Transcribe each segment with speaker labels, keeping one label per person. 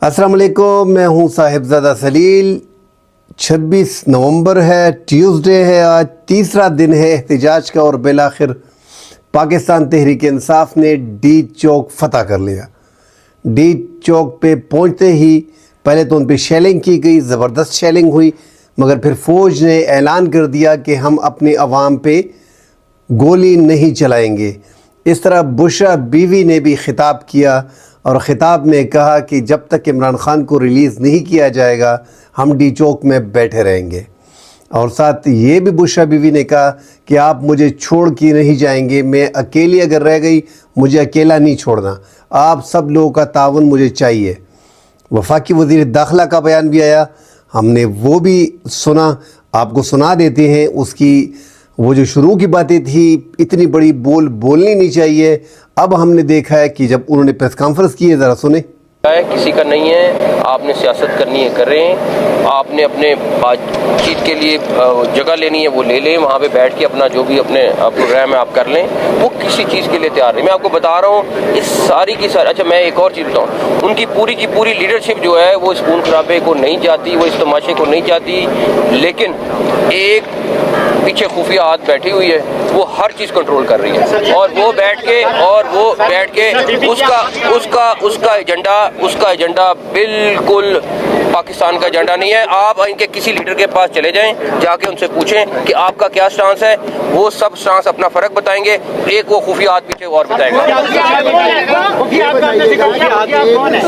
Speaker 1: अस्सलाम वालेकुम, मैं हूं साहिबजादा सलील। 26 नवंबर है, ट्यूसडे है। आज तीसरा दिन है एहतजाज का और बिलाखिर पाकिस्तान तहरीक इंसाफ ने डी चौक फतह कर लिया। डी चौक पे पहुंचते ही पहले तो उन पे शेलिंग की गई, ज़बरदस्त शेलिंग हुई, मगर फिर फ़ौज ने ऐलान कर दिया कि हम अपनी आवाम पे गोली नहीं चलाएंगे। इस तरह बुशरा बीवी ने भी ख़िताब किया और ख़िताब में कहा कि जब तक इमरान ख़ान को रिलीज़ नहीं किया जाएगा हम डी चौक में बैठे रहेंगे। और साथ ये भी बुशरा बीवी ने कहा कि आप मुझे छोड़ के नहीं जाएंगे, मैं अकेली अगर रह गई मुझे अकेला नहीं छोड़ना, आप सब लोगों का ताउन मुझे चाहिए। वफाकी वज़ीर दाखिला का बयान भी आया, हमने वो भी सुना, आपको सुना देते हैं। उसकी वो जो शुरू की बातें थी, इतनी बड़ी बोलनी नहीं चाहिए, अब हमने देखा है कि जब उन्होंने प्रेस कॉन्फ्रेंस की है, ज़रा सुने।
Speaker 2: किसी का नहीं है, आपने सियासत करनी है करें, आपने अपने बातचीत के लिए जगह लेनी है वो ले लें, वहाँ पे बैठ के अपना जो भी अपने प्रोग्राम है आप कर लें, वो किसी चीज़ के लिए तैयार नहीं। मैं आपको बता रहा हूँ इस सारी की सारी। अच्छा, मैं एक और चीज़ बताऊँ, उनकी पूरी की पूरी लीडरशिप जो है वो इस खून खराबे को नहीं चाहती, वो इस तमाशे को नहीं चाहती, लेकिन एक पीछे खुफिया हाथ बैठी हुई है, वो हर चीज़ कंट्रोल कर रही है। और वो बैठ के उसका एजेंडा बिल्कुल पाकिस्तान का एजेंडा नहीं है। आप इनके किसी लीडर के पास चले जाएं, जाके उनसे पूछें कि आपका क्या स्टांस है, वो सब स्टांस अपना फ़र्क बताएंगे। एक वो खुफिया हाथ पीछे और बताएगा।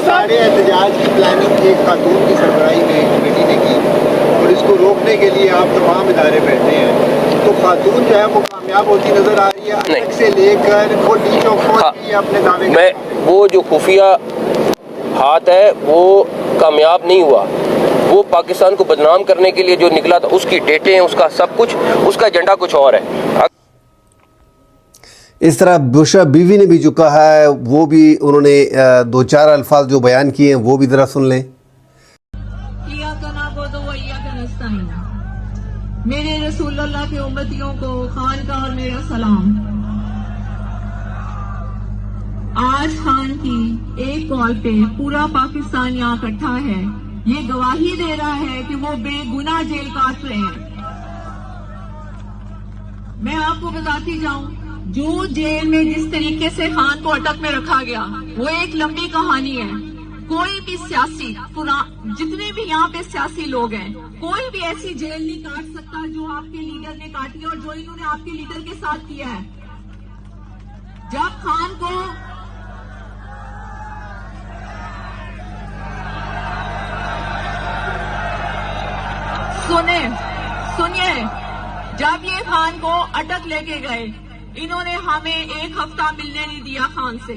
Speaker 3: सारे एहतजाज की प्लानिंग एक खातून की सरबराही में कमेटी ने की और इसको रोकने के लिए आप तमाम इदारे बैठे हैं, तो खातून जो है वो कामयाब होती नजर आ रही है। अटक से लेकर वो डी चौक पहुंची अपने दावे
Speaker 2: में वो जो खुफिया हाथ है वो कामयाब नहीं हुआ। वो पाकिस्तान को बदनाम करने के लिए जो निकला था, उसकी डेटें हैं, उसका सब कुछ, उसका एजेंडा कुछ और है।
Speaker 1: इस तरह बुशरा बीवी ने भी जो कहा है, वो भी उन्होंने दो चार अल्फाज जो बयान किए हैं वो भी ज़रा सुन लें।
Speaker 4: मेरे रसूलुल्लाह के उम्मतियों को खान का और मेरा सलाम। आज खान की एक कॉल पे पूरा पाकिस्तान यहाँ इकट्ठा है, ये गवाही दे रहा है कि वो बेगुनाह जेल काट रहे हैं। मैं आपको बताती जाऊं, जो जेल में जिस तरीके से खान को अटक में रखा गया वो एक लंबी कहानी है। कोई भी सियासी, जितने भी यहाँ पे सियासी लोग हैं, कोई भी ऐसी जेल नहीं काट सकता जो आपके लीडर ने काटी और जो इन्होंने आपके लीडर के साथ किया है। जब खान को सुनिए, जब ये खान को अटक लेके गए, इन्होंने हमें एक हफ्ता मिलने नहीं दिया खान से,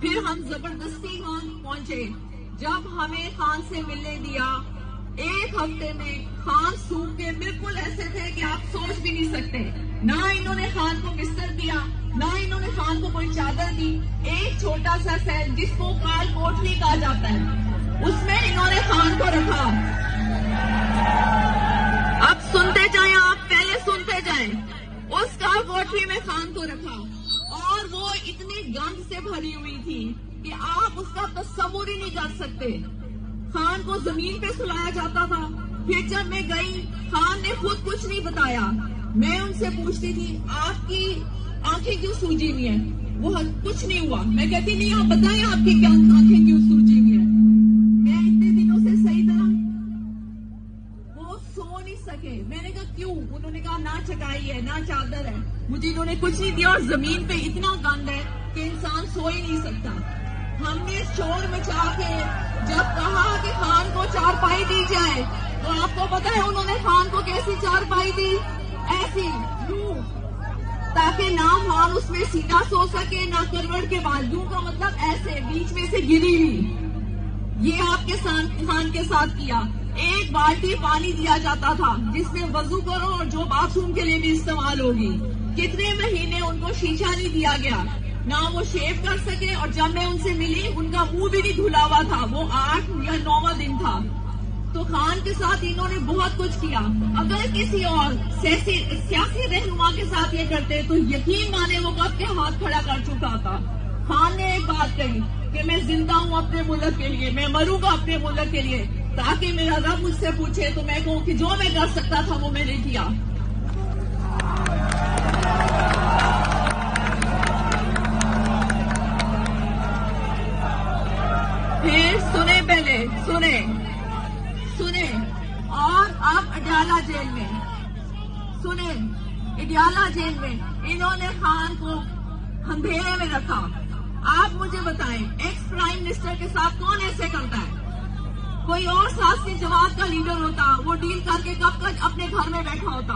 Speaker 4: फिर हम जबरदस्ती खान पहुंचे। जब हमें खान से मिलने दिया, एक हफ्ते में खान सूख के बिल्कुल ऐसे थे कि आप सोच भी नहीं सकते। ना इन्होंने खान को बिस्तर दिया, ना इन्होंने खान को कोई चादर दी। एक छोटा सा सेल जिसको काल कोठरी कहा जाता है, उसमें इन्होंने खान को रखा। अब सुनते जाएं, आप पहले सुनते जाएं। उस काल कोठरी में खान को रखा और वो इतनी गंद से भरी हुई थी कि आप उसका तस्वुर ही नहीं कर सकते। खान को जमीन पे सुलाया जाता था। फिर जब मैं गई, खान ने खुद कुछ नहीं बताया। मैं उनसे पूछती थी, आपकी आंखें क्यों सूजी हुई हैं? वो कुछ नहीं हुआ। मैं कहती, नहीं आप बताएं आपकी क्या आंखें क्यों सूजी हुई हैं? मैं इतने दिनों से सही तरह वो सो नहीं सके। मैंने कहा क्यों? उन्होंने कहा ना चटाई है ना चादर है। मुझे इन्होंने कुछ नहीं दिया और जमीन पे इतना गंद है कि इंसान सो ही नहीं सकता। हमने शोर मचा के जब कहा कि खान को चारपाई दी जाए, तो आपको पता है उन्होंने खान को कैसी चारपाई दी? ऐसी, यूं, ताकि ना खान उसमें सीधा सो सके ना करवट के बाद, यूं का मतलब ऐसे बीच में से गिरी हुई। ये आपके खान के साथ किया। एक बाल्टी पानी दिया जाता था जिसमें वजू करो और जो बाथरूम के लिए भी इस्तेमाल होगी। कितने महीने उनको शीशा नहीं दिया गया, ना वो शेव कर सके। और जब मैं उनसे मिली, उनका मुंह भी नहीं धुला हुआ था। वो 8 या 9वां दिन था। तो खान के साथ इन्होंने बहुत कुछ किया। अगर किसी और सियासी रहनुमा के साथ ये करते तो यकीन माने वो कब के हाथ खड़ा कर चुका था। खान ने एक बात कही, कि मैं जिंदा हूँ अपने मुल्क के लिए, मैं मरूंगा अपने मुल्क के लिए, ताकि मेरा रब मुझसे पूछे तो मैं कहूँ कि जो मैं कर सकता था वो मैंने किया। फिर सुने, पहले सुने और अब अडयाला जेल में सुने, अडयाला जेल में इन्होंने खान को अंधेरे में रखा। आप मुझे बताएं, एक्स प्राइम मिनिस्टर के साथ कौन ऐसे करता है? कोई और सियासी जमात का लीडर होता, वो डील करके कब तक अपने घर में बैठा होता।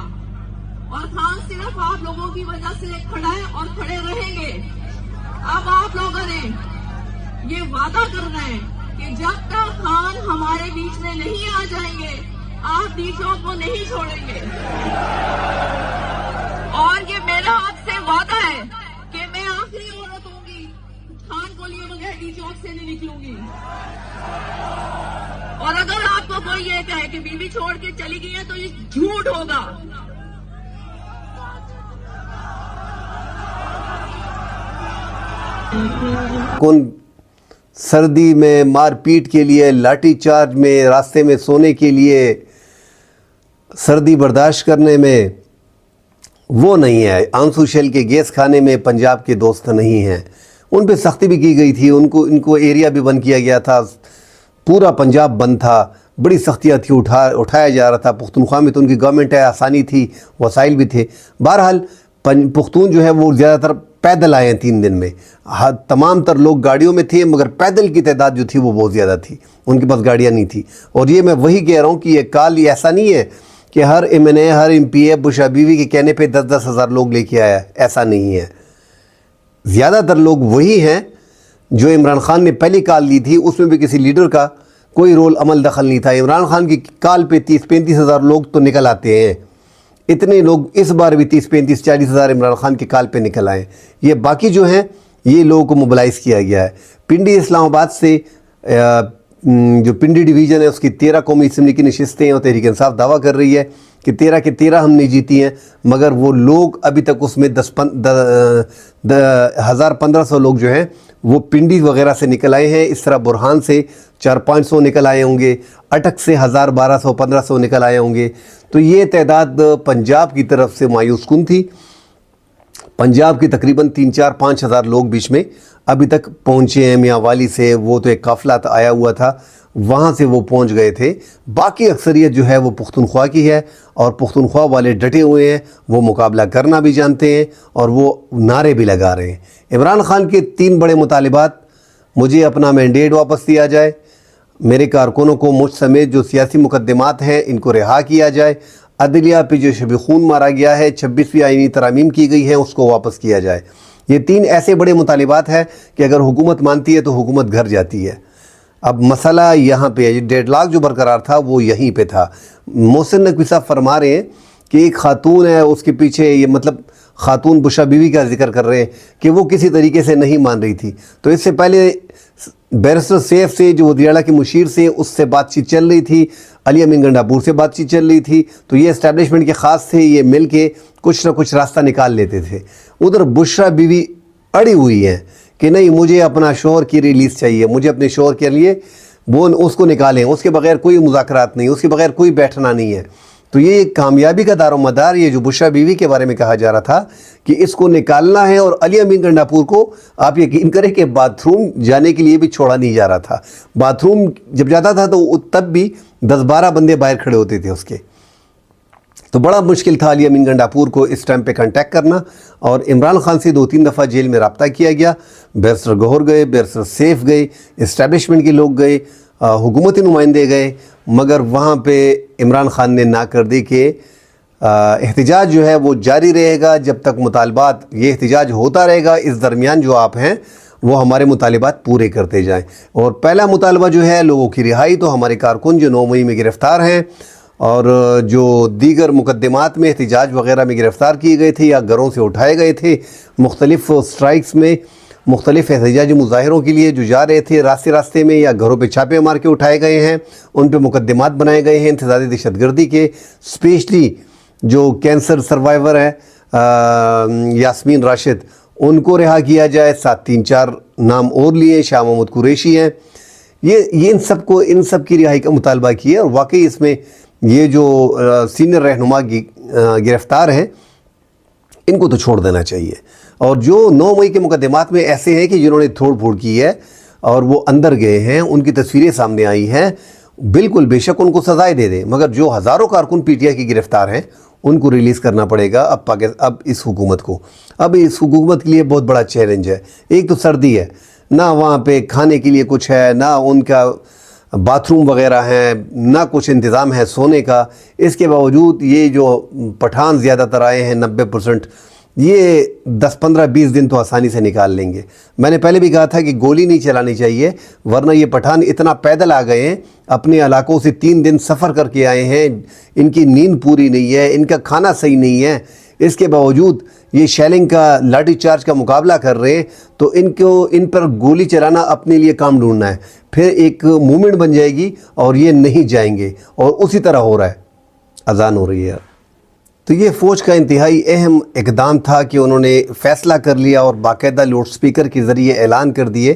Speaker 4: और खान सिर्फ आप लोगों की वजह से खड़ा है और खड़े रहेंगे। अब आप लोगों ने ये वादा करना है कि जब तक खान हमारे बीच में नहीं आ जाएंगे, आप डी चौक को नहीं छोड़ेंगे। और ये मेरा आपसे वादा है कि मैं आखिरी औरत होंगी खान को लिए बगैर डी चौक से नहीं निकलूंगी। और अगर आपको कोई ये कहे कि बीवी छोड़ के चली गई है तो ये झूठ होगा।
Speaker 1: कौन सर्दी में मारपीट के लिए, लाठी चार्ज में, रास्ते में सोने के लिए, सर्दी बर्दाश्त करने में, वो नहीं है। आंसू शेल के गैस खाने में पंजाब के दोस्त नहीं हैं। उन पे सख्ती भी की गई थी, इनको एरिया भी बंद किया गया था, पूरा पंजाब बंद था, बड़ी सख्तियाँ थी, उठाया जा रहा था। पुख्तूनख्वा में तो उनकी गवर्नमेंट है, आसानी थी, वसाइल भी थे। बहरहाल पुख्तून जो है वो ज़्यादातर पैदल आए हैं 3 दिन में। तमाम तर लोग गाड़ियों में थे, मगर पैदल की तादाद जो थी वो बहुत ज़्यादा थी, उनके पास गाड़ियाँ नहीं थी। और ये मैं वही कह रहा हूँ कि ये काल ऐसा नहीं है कि हर MNA, हर MPA बुशरा बीवी के कहने पे 10-10 हज़ार लोग लेके आया, ऐसा नहीं है। ज़्यादातर लोग वही हैं जो इमरान खान ने पहली कॉल ली थी, उसमें भी किसी लीडर का कोई रोल अमल दखल नहीं था। इमरान खान की कॉल पे 30-35 हज़ार लोग तो निकल आते हैं। इतने लोग इस बार भी 30-35-40 हज़ार इमरान खान की कॉल पे निकल आए। ये बाकी जो हैं ये लोगों को मोबिलाइज़ किया गया है। पिंडी इस्लामाबाद से जो पिंडी डिवीज़न है उसकी 13 कौमी असम्बली की नशिस्तें हैं और तहरीक इंसाफ दावा कर रही है कि 13 के 13 हमने जीती हैं, मगर वो लोग अभी तक उसमें 1000-1500 लोग जो हैं वो पिंडी वगैरह से निकल आए हैं। इस तरह बुरहान से 400-500 निकल आए होंगे, अटक से 1000-1200-1500 निकल आए होंगे। तो ये तादाद पंजाब की तरफ से मायूस कुन थी। पंजाब के तकरीबन 3-4-5 हज़ार लोग बीच में अभी तक पहुँचे हैं। मियाँ वाली से वो तो एक काफ़िला आया हुआ था, वहाँ से वो पहुँच गए थे। बाकी अक्सरियत जो है वो पुख्तूनख्वा की है और पुख्तूनख्वा वाले डटे हुए हैं, वो मुकाबला करना भी जानते हैं और वो नारे भी लगा रहे हैं। इमरान खान के 3 बड़े मुतालिबात: मुझे अपना मैंडेट वापस दिया जाए, मेरे कारकुनों को मुझ समेत जो सियासी मुकदमात हैं इनको रिहा किया जाए, अदलिया पे जो शब खून मारा गया है, 26वीं आईनी तरामीम की गई है, उसको वापस किया जाए। ये 3 ऐसे बड़े मुतालिबात हैं कि अगर हुकूमत मानती है तो हुकूमत घर जाती है। अब मसला यहाँ पे है, डेडलॉक जो बरकरार था वो यहीं पे था। मोहसिन नकवी साहब फरमा रहे हैं कि एक खातून है, उसके पीछे ये मतलब खातून बुशरा बीवी का जिक्र कर रहे हैं कि वो किसी तरीके से नहीं मान रही थी। तो इससे पहले बैरिस्टर सैफ से जो वज़ीर-ए-आला के मुशीर से उससे बातचीत चल रही थी, अली अमीन गंडापुर से बातचीत चल रही थी। तो ये इस्टेब्लिशमेंट के ख़ास थे, ये मिल के कुछ ना कुछ रास्ता निकाल लेते थे। उधर बुशरा बीवी अड़ी हुई है कि नहीं, मुझे अपना शोहर की रिलीज़ चाहिए, मुझे अपने शोहर के लिए वो उसको निकालें, उसके बगैर कोई मुज़ाकरात नहीं, उसके बगैर कोई बैठना नहीं है। तो ये कामयाबी का दारोमदार ये जो बुशरा बीवी के बारे में कहा जा रहा था कि इसको निकालना है। और अली अमीन गंडापुर को आप यकीन करें कि बाथरूम जाने के लिए भी छोड़ा नहीं जा रहा था। बाथरूम जब जाता था तो तब भी 10-12 बंदे बाहर खड़े होते थे उसके। तो बड़ा मुश्किल था अली अमीन गंडापुर को इस टाइम पे कांटेक्ट करना। और इमरान खान से 2-3 दफ़ा जेल में रब्ता किया गया। बैरिस्टर गौहर गए, बैरिस्टर सैफ गए, इस्टेब्लिशमेंट के लोग गए, हुकूमती नुमाइंदे गए, मगर वहाँ पे इमरान खान ने ना कर दी कि एहतिजाज जो है वो जारी रहेगा जब तक मुतालबात, ये एहतिजाज होता रहेगा, इस दरमियान जो आप हैं वो हमारे मुतालबात पूरे करते जाएं। और पहला मुतालबा जो है लोगों की रिहाई। तो हमारे कारकुन जो 9 मई में गिरफ़्तार हैं और जो दीगर मुकदमात में एहतिजाज वगैरह में गिरफ़्तार किए गए थे या घरों से उठाए गए थे, मुख्तलिफ़ स्ट्राइक्स में मुख्तलिफ़ एहतिजाजी मुजाहिरों के लिए जो जा रहे थे रास्ते में या घरों पे छापे मार के उठाए गए हैं, उन पे मुकदमात बनाए गए हैं इंतज़ारी दहशतगर्दी के। स्पेशली जो कैंसर सर्वाइवर है यास्मीन राशिद, ان کو رہا کیا جائے. ساتھ 3-4 نام اور لیے, شاہ محمود قریشی ہیں, یہ ان سب کی رہائی کا مطالبہ کیا. اور واقعی اس میں یہ جو سینئر رہنما کی گرفتار ہیں ان کو تو چھوڑ دینا چاہیے. اور جو 9 مئی کے مقدمات میں ایسے ہیں کہ جنہوں نے توڑ پھوڑ کی ہے اور وہ اندر گئے ہیں, ان کی تصویریں سامنے آئی ہیں, بالکل بے شک ان کو سزائیں دے دیں, مگر جو ہزاروں کارکن پی ٹی آئی کی گرفتار ہیں ان کو ریلیز کرنا پڑے گا. اب اس حکومت کو, اب اس حکومت کے لیے بہت بڑا چیلنج ہے. ایک تو سردی ہے, نہ وہاں پہ کھانے کے لیے کچھ ہے, نہ ان کا باتھ روم وغیرہ ہیں, نہ کچھ انتظام ہے سونے کا. اس کے باوجود یہ جو پٹھان زیادہ تر آئے ہیں 90%, یہ 10-15-20 دن تو آسانی سے نکال لیں گے. میں نے پہلے بھی کہا تھا کہ گولی نہیں چلانی چاہیے, ورنہ یہ پٹھان اتنا پیدل آ گئے ہیں, اپنے علاقوں سے 3 دن سفر کر کے آئے ہیں, ان کی نیند پوری نہیں ہے, ان کا کھانا صحیح نہیں ہے. اس کے باوجود یہ شیلنگ کا لاٹھی چارج کا مقابلہ کر رہے ہیں, تو ان پر گولی چلانا اپنے لیے کام ڈھونڈنا ہے. پھر ایک موومنٹ بن جائے گی اور یہ نہیں جائیں گے, اور اسی طرح ہو رہا ہے. اذان ہو رہی ہے. تو یہ فوج کا انتہائی اہم اقدام تھا کہ انہوں نے فیصلہ کر لیا اور باقاعدہ لاؤڈ سپیکر کے ذریعے اعلان کر دیے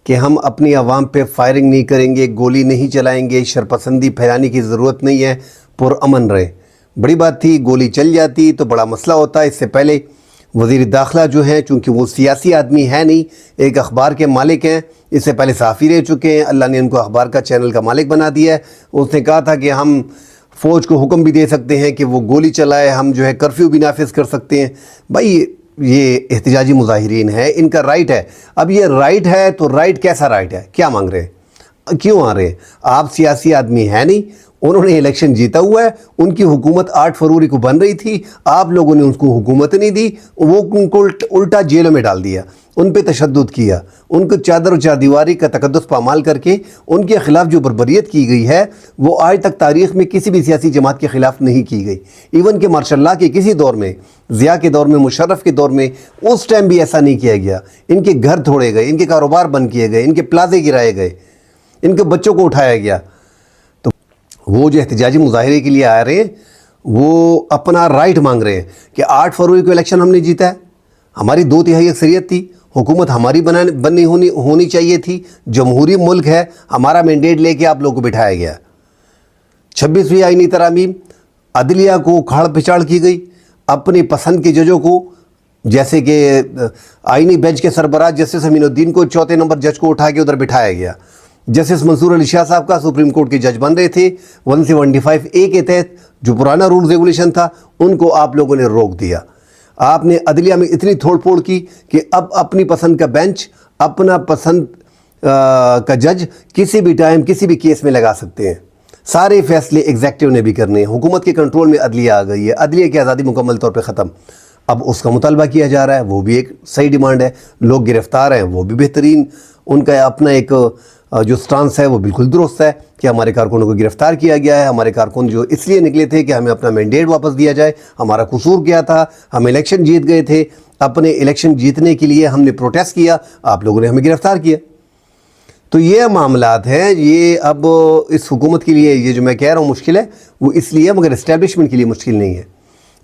Speaker 1: کہ ہم اپنی عوام پہ فائرنگ نہیں کریں گے, گولی نہیں چلائیں گے, شرپسندی پھیلانے کی ضرورت نہیں ہے, پرامن رہے. بڑی بات تھی, گولی چل جاتی تو بڑا مسئلہ ہوتا. اس سے پہلے وزیر داخلہ جو ہیں, چونکہ وہ سیاسی آدمی ہے نہیں, ایک اخبار کے مالک ہیں, اس سے پہلے صحافی رہ چکے ہیں, اللہ نے ان کو اخبار کا چینل کا مالک بنا دیا ہے. اس نے کہا تھا کہ ہم فوج کو حکم بھی دے سکتے ہیں کہ وہ گولی چلائے, ہم جو ہے کرفیو بھی نافذ کر سکتے ہیں. بھائی یہ احتجاجی مظاہرین ہے, ان کا رائٹ ہے. اب یہ رائٹ ہے تو رائٹ کیسا رائٹ ہے, کیا مانگ رہے ہیں, کیوں آ رہے ہیں؟ آپ سیاسی آدمی ہیں نہیں, انہوں نے الیکشن جیتا ہوا ہے, ان کی حکومت 8 فروری کو بن رہی تھی, آپ لوگوں نے ان کو حکومت نہیں دی, وہ ان کو الٹا جیلوں میں ڈال دیا, ان پہ تشدد کیا, ان کو چادر و چاردیواری کا تقدس پامال کر کے ان کے خلاف جو بربریت کی گئی ہے وہ آج تک تاریخ میں کسی بھی سیاسی جماعت کے خلاف نہیں کی گئی. ایون کہ ماشاء اللہ کے کسی دور میں, ضیاء کے دور میں, مشرف کے دور میں, اس ٹائم بھی ایسا نہیں کیا گیا. ان کے گھر توڑے گئے, ان کے کاروبار بند کیے گئے, ان کے پلازے گرائے گئے, ان کے بچوں کو اٹھایا گیا. تو وہ جو احتجاجی مظاہرے کے لیے آ رہے ہیں وہ اپنا رائٹ مانگ رہے ہیں کہ 8 فروری کو الیکشن ہم نے جیتا ہے, ہماری 2/3 اکثریت تھی, حکومت ہماری بننی ہونی چاہیے تھی, جمہوری ملک ہے, ہمارا مینڈیٹ لے کے آپ لوگوں کو بٹھایا گیا. 26ویں آئینی ترامیم, عدلیہ کو کھاڑ پچاڑ کی گئی, اپنی پسند کے ججوں کو, جیسے کہ آئینی بینچ کے سربراہ جسٹس امین الدین کو 4 نمبر جج کو اٹھا کے ادھر بٹھایا گیا. جسٹس منصور علی شاہ صاحب کا سپریم کورٹ کے جج بن رہے تھے, 175A کے تحت جو پرانا رول ریگولیشن تھا ان کو آپ لوگوں نے روک دیا. آپ نے عدلیہ میں اتنی تھوڑ پھوڑ کی کہ اب اپنی پسند کا بینچ, اپنا پسند کا جج کسی بھی ٹائم کسی بھی کیس میں لگا سکتے ہیں. سارے فیصلے ایگزیکٹو نے بھی کرنے ہیں. حکومت کے کنٹرول میں عدلیہ آ گئی ہے, عدلیہ کی آزادی مکمل طور پہ ختم. اب اس کا مطالبہ کیا جا رہا ہے, وہ بھی ایک صحیح ڈیمانڈ ہے. لوگ گرفتار ہیں, وہ بھی بہترین, ان کا اپنا ایک جو سٹانس ہے وہ بالکل درست ہے کہ ہمارے کارکنوں کو گرفتار کیا گیا ہے. ہمارے کارکن جو اس لیے نکلے تھے کہ ہمیں اپنا مینڈیٹ واپس دیا جائے, ہمارا قصور کیا تھا, ہم الیکشن جیت گئے تھے, اپنے الیکشن جیتنے کے لیے ہم نے پروٹیسٹ کیا, آپ لوگوں نے ہمیں گرفتار کیا. تو یہ معاملات ہیں. یہ اب اس حکومت کے لیے یہ جو میں کہہ رہا ہوں مشکل ہے, وہ اس لیے, مگر اسٹیبلشمنٹ کے لیے مشکل نہیں ہے.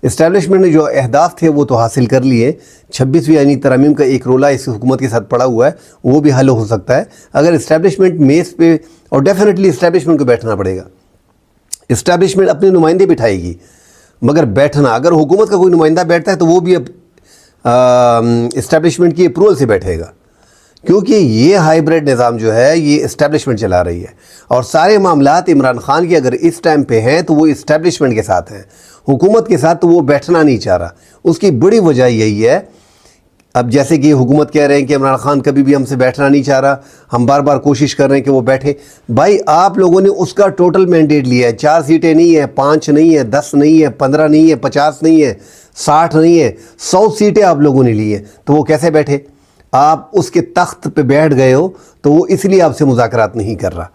Speaker 1: اسٹیبلشمنٹ نے جو اہداف تھے وہ تو حاصل کر لیے. 26ویں آئینی ترامیم کا ایک رولہ اس حکومت کے ساتھ پڑا ہوا ہے, وہ بھی حل ہو سکتا ہے اگر اسٹیبلشمنٹ میز پہ, اور ڈیفینیٹلی اسٹیبلشمنٹ کو بیٹھنا پڑے گا. اسٹیبلشمنٹ اپنے نمائندے بٹھائے گی, مگر بیٹھنا, اگر حکومت کا کوئی نمائندہ بیٹھتا ہے تو وہ بھی اب اسٹیبلشمنٹ کی اپروول سے بیٹھے گا, کیونکہ یہ ہائیبریڈ نظام جو ہے یہ اسٹیبلشمنٹ چلا رہی ہے. اور سارے معاملات عمران خان کی اگر اس ٹائم پہ ہیں تو وہ اسٹیبلشمنٹ کے ساتھ ہیں, حکومت کے ساتھ تو وہ بیٹھنا نہیں چاہ رہا. اس کی بڑی وجہ یہی ہے, اب جیسے کہ حکومت کہہ رہے ہیں کہ عمران خان کبھی بھی ہم سے بیٹھنا نہیں چاہ رہا, ہم بار بار کوشش کر رہے ہیں کہ وہ بیٹھے. بھائی آپ لوگوں نے اس کا ٹوٹل مینڈیٹ لیا ہے, 4 سیٹیں نہیں ہیں, 5 نہیں ہیں, 10 نہیں ہیں, 15 نہیں ہیں, 50 نہیں ہیں, 60 نہیں ہیں, 100 سیٹیں آپ لوگوں نے لی ہیں, تو وہ کیسے بیٹھے؟ آپ اس کے تخت پہ بیٹھ گئے ہو تو وہ اس لیے آپ سے مذاکرات نہیں کر رہا.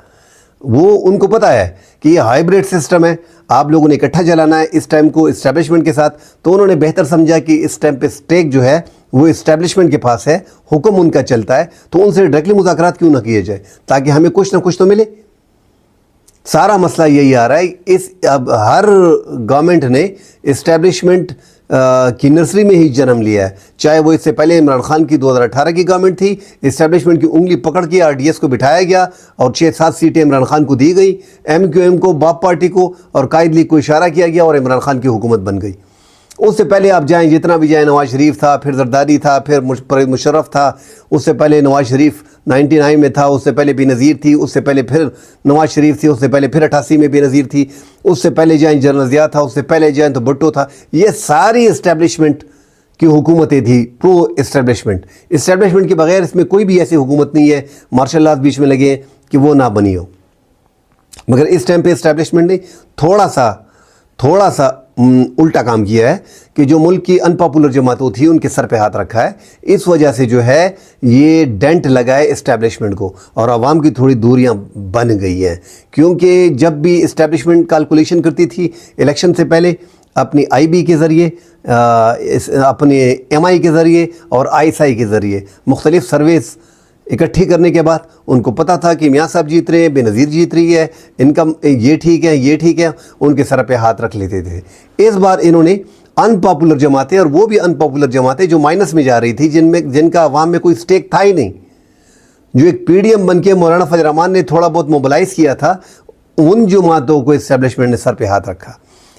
Speaker 1: وہ ان کو پتہ ہے کہ یہ ہائیبریڈ سسٹم ہے, آپ لوگوں نے اکٹھا جلانا ہے اس ٹائم کو اسٹیبلشمنٹ کے ساتھ, تو انہوں نے بہتر سمجھا کہ اس ٹائم پہ سٹیک جو ہے وہ اسٹیبلشمنٹ کے پاس ہے, حکم ان کا چلتا ہے, تو ان سے ڈائریکٹلی مذاکرات کیوں نہ کیے جائے تاکہ ہمیں کچھ نہ کچھ تو ملے. सारा मसला यही आ रहा है। अब हर गवर्नमेंट ने इस्टेब्लिशमेंट की नर्सरी में ही जन्म लिया है, चाहे वो इससे पहले इमरान खान की 2018 की गवर्नमेंट थी, इस्टेब्लिशमेंट की उंगली पकड़ के RDS को बिठाया गया और 6-7 सीटें इमरान खान को दी गई, MQM को, बाप पार्टी को और कायद लीग को इशारा किया गया और इमरान खान की हुकूमत बन गई। उससे पहले आप जाएं, जितना भी जाएं, नवाज शरीफ था, फिर जरदारी था, फिर परवेज़ मुशर्रफ था, उससे पहले नवाज शरीफ 99 में था, उससे पहले बेनज़ीर थी, उससे पहले फिर नवाज शरीफ थी, उससे पहले फिर 88 में बेनज़ीर थी, उससे पहले जाएं जनरल ज़िया था, उससे पहले जाएं तो भुट्टो था। ये सारी इस्टेब्लिशमेंट की हुकूमतें थी, प्रो इस्टेब्लिशमेंट। इस्टेब्लिशमेंट के बगैर इसमें कोई भी ऐसी हुकूमत नहीं है, मार्शल लॉ बीच में लगे कि वो ना बनी हो। मगर इस टाइम पे इस्टेब्लिशमेंट ने थोड़ा सा उल्टा काम किया है कि जो मुल्क की अनपॉपुलर जमातों थी उनके सर पे हाथ रखा है। इस वजह से जो है ये डेंट लगा है इस्टेब्लिशमेंट को और आवाम की थोड़ी दूरियां बन गई हैं, क्योंकि जब भी इस्टेब्लिशमेंट कैलकुलेशन करती थी इलेक्शन से पहले अपनी IB के ज़रिए, अपने MI के ज़रिए और ISI के ज़रिए मुख्तलिफ सर्वेस इकट्ठी करने के बाद उनको पता था कि मियाँ साहब जीत रहे हैं, बेनज़ीर जीत रही है, इनका ये ठीक है, उनके सर पे हाथ रख लेते थे। इस बार इन्होंने अनपॉपुलर जमातें, और वो भी अनपॉपुलर जमातें जो माइनस में जा रही थी, जिनका अवाम में कोई स्टेक था ही नहीं, जो एक PDM बन के मौलाना फजल रहमान ने थोड़ा बहुत मोबिलाइज़ किया था, उन जमातों को इस्टेब्लिशमेंट ने सर पे हाथ रखा।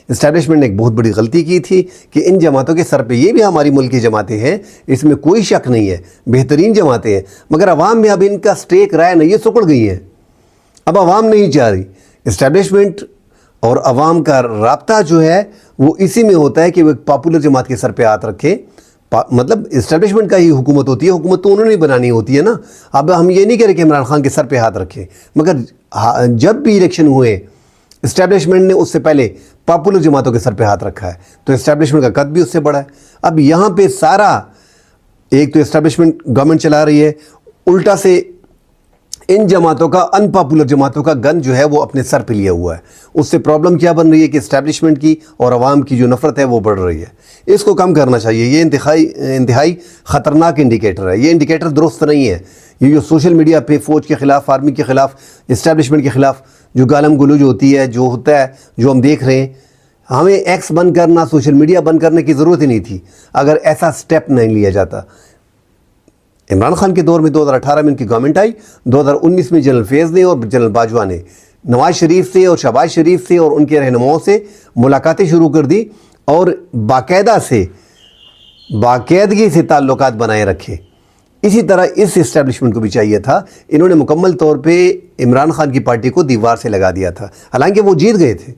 Speaker 1: इस्टेब्लिशमेंट ने एक बहुत बड़ी गलती की थी कि इन जमातों के सर पे, ये भी हमारी मुल्क की जमातें हैं, इसमें कोई शक नहीं है, बेहतरीन जमातें हैं, मगर अवाम में अब इनका स्टेक रहा है ना, ये सुकड़ गई हैं। अब अवाम नहीं चाह रही। इस्टेब्लिशमेंट और अवाम का राब्ता जो है वो इसी में होता है कि वो एक पॉपुलर जमात के सर पे हाथ रखे। मतलब इस्टेब्लिशमेंट का ही हुकूमत होती है, हुकूमत तो उन्होंने बनानी होती है ना। अब हम ये नहीं कह रहे कि इमरान खान के सर पे हाथ रखें, मगर जब भी इलेक्शन हुए इस्टेब्लिशमेंट ने उससे पहले पॉपुलर जमातों के सर पे हाथ रखा है, तो इस्टेब्लिशमेंट का कद भी उससे बड़ा है। अब यहाँ पे सारा एक तो इस्टेब्लिशमेंट गवर्नमेंट चला रही है, उल्टा से इन जमातों का, अनपॉपुलर जमातों का गन जो है वो अपने सर पे लिया हुआ है। उससे प्रॉब्लम क्या बन रही है कि इस्टेब्लिशमेंट की और आवाम की जो नफ़रत है वो बढ़ रही है। इसको कम करना चाहिए। ये इंतहाई ख़तरनाक इंडिकेटर है। ये इंडिकेटर दुरुस्त नहीं है। ये जो सोशल मीडिया पे फ़ौज के ख़िलाफ़, आर्मी के ख़िलाफ़, इस्टेब्लिशमेंट के ख़िलाफ़ जो गालम गलूज होती है, जो होता है, जो हम देख रहे हैं, हमें X बंद करना, सोशल मीडिया बंद करने की ज़रूरत ही नहीं थी अगर ऐसा स्टेप नहीं लिया जाता। इमरान खान के दौर में 2018 में उनकी गवर्नमेंट आई, 2019 में जनरल फैज़ ने और जनरल बाजवा ने नवाज शरीफ से और शहबाज शरीफ से और उनके रहनुमाओं से मुलाकातें शुरू कर दी और बाकायदगी से ताल्लुकात बनाए रखे। इसी तरह इस इस्टेब्लिशमेंट को भी चाहिए था। इन्होंने मुकम्मल तौर पे इमरान खान की पार्टी को दीवार से लगा दिया था। हालांकि वो जीत गए थे,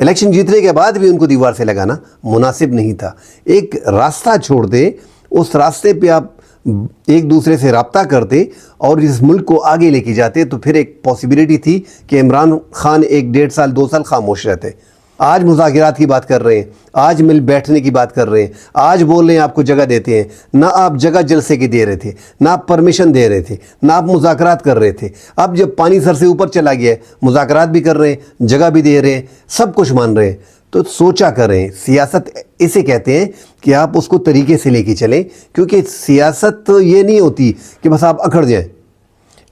Speaker 1: इलेक्शन जीतने के बाद भी उनको दीवार से लगाना मुनासिब नहीं था। एक रास्ता छोड़ दे, उस रास्ते पे आप एक दूसरे से रब्ता करते और इस मुल्क को आगे लेके जाते, तो फिर एक पॉसिबिलिटी थी कि इमरान खान 1-1.5 साल 2 साल खामोश रहते। आज मुज़ाकरात की बात कर रहे हैं, आज मिल बैठने की बात कर रहे हैं, आज बोल रहे हैं आपको जगह देते हैं। ना आप जगह जलसे की दे रहे थे, ना आप परमिशन दे रहे थे, ना आप मुज़ाकरात कर रहे थे। अब जब पानी सर से ऊपर चला गया है, मुज़ाकरात भी कर रहे हैं, जगह भी दे रहे हैं, सब कुछ मान रहे हैं, तो सोचा करें। सियासत इसे कहते हैं कि आप उसको तरीके से लेके चलें, क्योंकि सियासत तो ये नहीं होती कि बस आप अकड़ जाएं।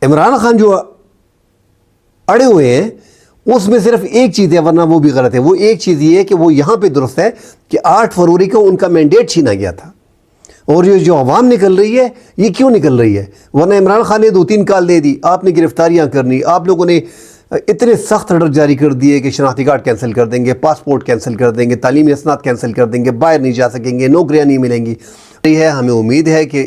Speaker 1: इमरान खान जो अड़े हुए हैं उसमें सिर्फ एक चीज़ है, वरना वो भी गलत है। वो एक चीज़ ये है कि वो यहाँ पे दुरुस्त है कि 8 फरवरी को उनका मैंडेट छीना गया था, और ये जो अवाम निकल रही है, ये क्यों निकल रही है? वरना इमरान खान ने 2-3 कॉल दे दी, आपने गिरफ्तारियाँ करनी, आप लोगों ने इतने सख्त ऑर्डर जारी कर दिए कि शनाख्ती कार्ड कैंसिल कर देंगे, पासपोर्ट कैंसिल कर देंगे, तालीमी असनाद कैंसिल कर देंगे, बाहर नहीं जा सकेंगे, नौकरियाँ नहीं मिलेंगी। है हमें उम्मीद है कि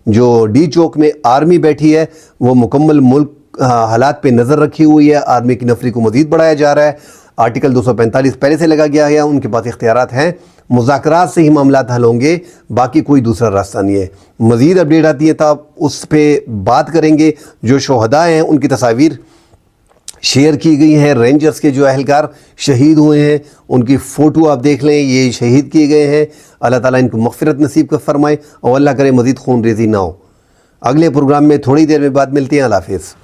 Speaker 1: जो डी चौक में आर्मी बैठी है वो मुकम्मल मुल्क हालात पे नज़र रखी हुई है। आर्मी की नफरी को मज़ीद बढ़ाया जा रहा है। आर्टिकल 245 पहले से लगा गया है, उनके पास इख्तियारात हैं। मुज़ाकरात से ही मामलात हल होंगे, बाकी कोई दूसरा रास्ता नहीं है। मज़ीद अपडेट आती है तब उस पर बात करेंगे। जो शोहदा हैं उनकी तस्वीर शेयर की गई हैं, रेंजर्स के जो अहलकार शहीद हुए हैं उनकी फ़ोटो आप देख लें, ये शहीद किए गए हैं। अल्लाह ताला इनको मग़फ़िरत नसीब कर फरमाए और अल्लाह करे मज़ीद खून रेज़ी ना हो। अगले प्रोग्राम में थोड़ी देर में बाद मिलते हैं। अल्लाह हाफ़िज़।